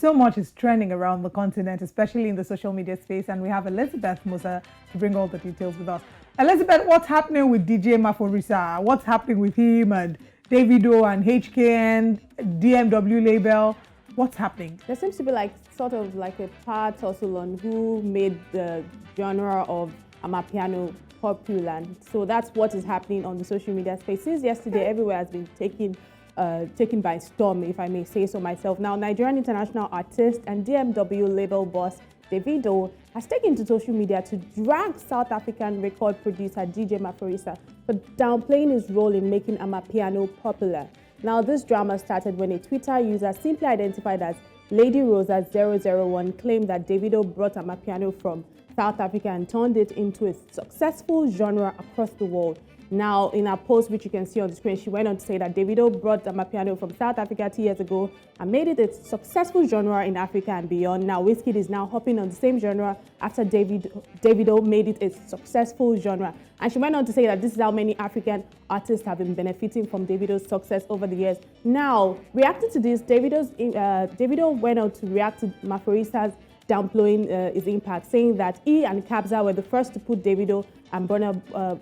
so much is trending around the continent, especially in the social media space, and we have Elizabeth Musa to bring all the details with us. Elizabeth, what's happening with DJ Maphorisa? What's happening with him and Davido and HKN, DMW label? What's happening? There seems to be sort of like a power tussle on who made the genre of Amapiano popular. So that's what is happening on the social media space. Since yesterday, everywhere has been taken by storm, if I may say so myself. Now, Nigerian international artist and DMW label boss Davido has taken to social media to drag South African record producer DJ Maphorisa for downplaying his role in making Amapiano popular. Now, this drama started when a Twitter user simply identified as Lady Rosa 001 claimed that Davido brought Amapiano from South Africa and turned it into a successful genre across the world. Now, in a post which you can see on the screen, she went on to say that Davido brought Amapiano from South Africa 2 years ago and made it a successful genre in Africa and beyond. Now, Wizkid is now hopping on the same genre after Davido made it a successful genre. And she went on to say that this is how many African artists have been benefiting from Davido's success over the years. Now, reacting to this, Davido went on to react to Maphorisa's downplaying his impact, saying that he and Kabza were the first to put Davido and Burna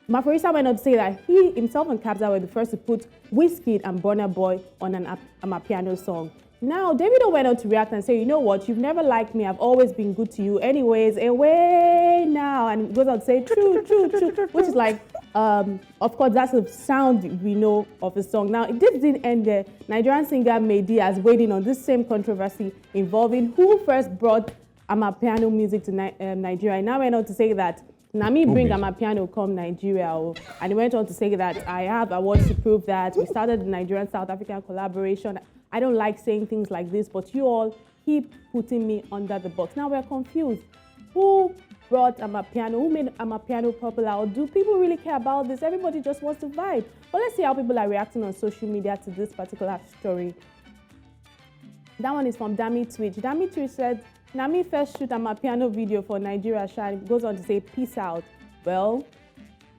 Maphorisa went on to say that he himself and Kabza were the first to put Wizkid and Burna Boy on an Amapiano song. Now, Davido went on to react and say, you know what, you've never liked me, I've always been good to you. Anyways, away now. And goes on to say, true, which is like, of course, that's the sound we know of the song. Now, this didn't end there. Nigerian singer Mehdi is waiting on this same controversy involving who first brought Amapiano music to Nigeria. Now went on to say that Nami bring Amapiano come Nigeria, and he went on to say that I have awards to prove that we started the Nigerian-South African collaboration. I don't like saying things like this, but you all keep putting me under the box. Now we're confused. Who brought Amapiano? Who made Amapiano popular? Or do people really care about this? Everybody just wants to vibe. But let's see how people are reacting on social media to this particular story. That one is from Dami Twitch. Dami Twitch said, Nami first shoot Amapiano video for Nigeria Shine. Goes on to say, peace out. Well,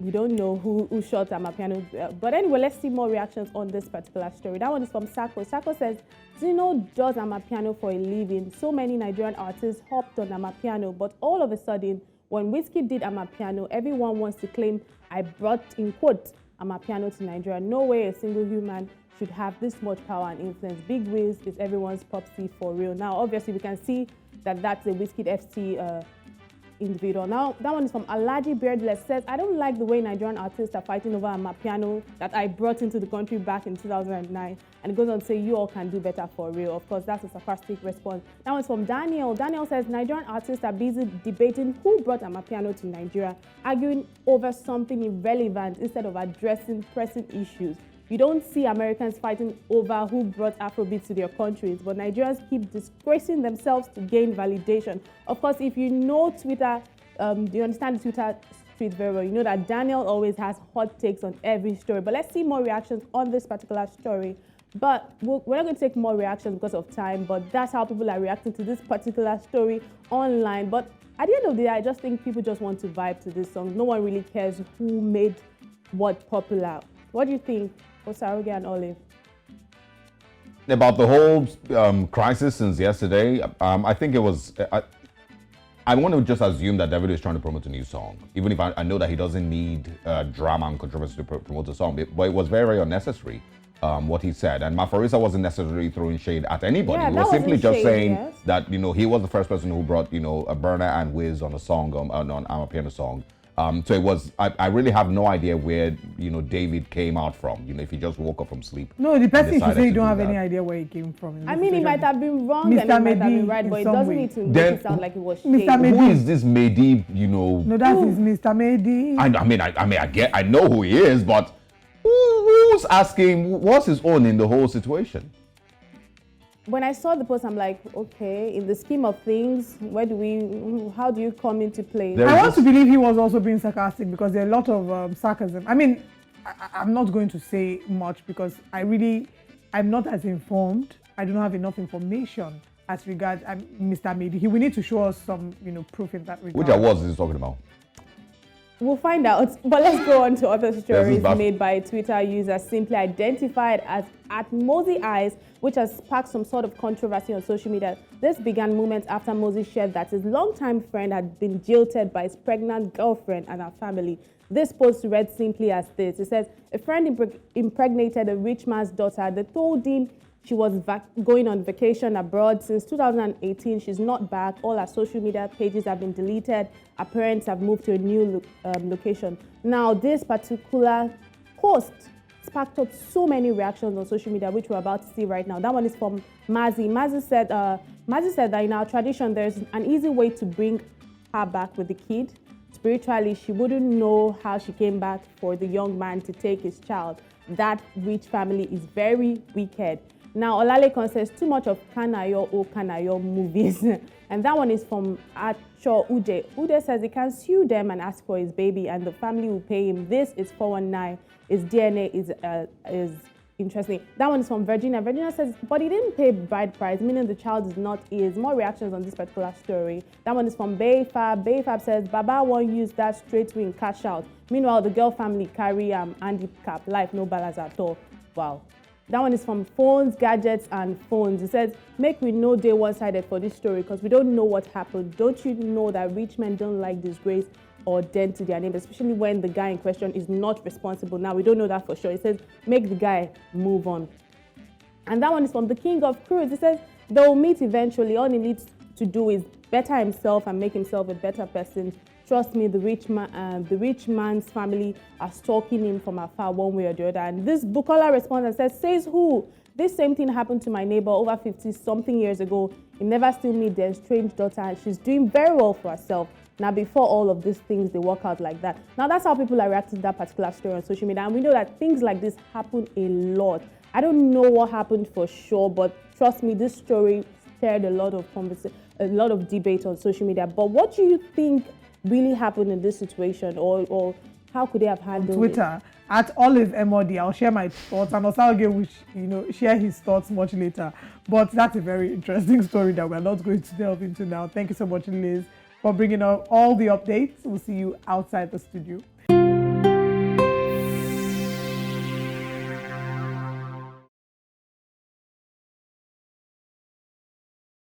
we don't know who shot Amapiano. But anyway, let's see more reactions on this particular story. That one is from Sako. Sako says, Zino does Amapiano for a living. So many Nigerian artists hopped on Amapiano, but all of a sudden, when Wizkid did Amapiano, everyone wants to claim I brought, in quote, Amapiano to Nigeria. No way a single human should have this much power and influence. Big Wiz is everyone's popsy for real. Now, obviously, we can see that that's a Wizkid FC individual. Now, that one is from Alaji Beardless. Says, I don't like the way Nigerian artists are fighting over Amapiano that I brought into the country back in 2009. And it goes on to say, you all can do better for real. Of course, that's a sarcastic response. That one's from Daniel. Daniel says, Nigerian artists are busy debating who brought Amapiano to Nigeria, arguing over something irrelevant instead of addressing pressing issues. You don't see Americans fighting over who brought Afrobeat to their countries, but Nigerians keep disgracing themselves to gain validation. Of course, if you know Twitter, you understand the Twitter street very well, you know that Daniel always has hot takes on every story. But let's see more reactions on this particular story. But we're not going to take more reactions because of time, but that's how people are reacting to this particular story online. But at the end of the day, I just think people just want to vibe to this song. No one really cares who made what popular. What do you think, Osaroge and Olive? About the whole crisis since yesterday, I think it was... I want to just assume that Davido is trying to promote a new song, even if I know that he doesn't need drama and controversy to promote a song, but it was very, very unnecessary. What he said, and Maphorisa wasn't necessarily throwing shade at anybody. Yeah, he was simply just saying yes, that he was the first person who brought a Burna and Wiz on a song on Amapiano song. So it was. I really have no idea where David came out from. If he just woke up from sleep. No, the person should say you don't have any idea where he came from. I mean, he might have been wrong Mr. and he might have Mehdi been right, but it doesn't need to make it sound like it was shade. Mr. Mehdi. Who is this Mehdi? No, that is Mr. Mehdi. I know who he is, but who's asking what's his own in the whole situation? When I saw the post, I'm like, okay, in the scheme of things, how do you come into play? I want to believe he was also being sarcastic because there are a lot of sarcasm. I mean, I'm not going to say much because I'm not as informed. I don't have enough information as regards Mr. Mehdi. He will need to show us some, proof in that regard. Which awards is he talking about? We'll find out. But let's go on to other stories Buff. made by a Twitter user simply identified as @Mosey Eyes, which has sparked some sort of controversy on social media. This began moments after Mosey shared that his longtime friend had been jilted by his pregnant girlfriend and her family. This post read simply as this. It says, a friend impregnated a rich man's daughter. They told him she was going on vacation abroad. Since 2018, she's not back. All her social media pages have been deleted. Her parents have moved to a new location. Now, this particular post sparked up so many reactions on social media, which we're about to see right now. That one is from Mazi. Mazi said that in our tradition, there's an easy way to bring her back with the kid. Spiritually, she wouldn't know how she came back for the young man to take his child. That rich family is very wicked. Now, Olalekan says too much of Kanayo or Kanayo movies. And that one is from Acho Ude. Ude says he can sue them and ask for his baby and the family will pay him. This is 419. His DNA is interesting. That one is from Virginia. Virginia says, but he didn't pay bride price, meaning the child is not his. More reactions on this particular story. That one is from Bayfab. Bayfab says, Baba won't use that straight wing cash out. Meanwhile, the girl family carry handicap. Life no balance at all. Wow. That one is from Phones, Gadgets, and Phones. It says, make we know day one-sided for this story because we don't know what happened. Don't you know that rich men don't like disgrace or dent to their name, especially when the guy in question is not responsible. Now, we don't know that for sure. It says, make the guy move on. And that one is from the King of Cruise. It says, they'll meet eventually. All he needs to do is better himself and make himself a better person. Trust me, the rich man's family are stalking him from afar one way or the other. And this Bukola responds and says who? This same thing happened to my neighbor over 50-something years ago. He never still meet their strange daughter and she's doing very well for herself. Now, before all of these things, they work out like that. Now, that's how people are reacting to that particular story on social media. And we know that things like this happen a lot. I don't know what happened for sure, but trust me, this story stirred a lot of debate on social media. But what do you think really happened in this situation, or how could they have handled Twitter at Olive MOD? I'll share my thoughts, and Osalge will share his thoughts much later. But that's a very interesting story that we're not going to delve into now. Thank you so much, Liz, for bringing up all the updates. We'll see you outside the studio.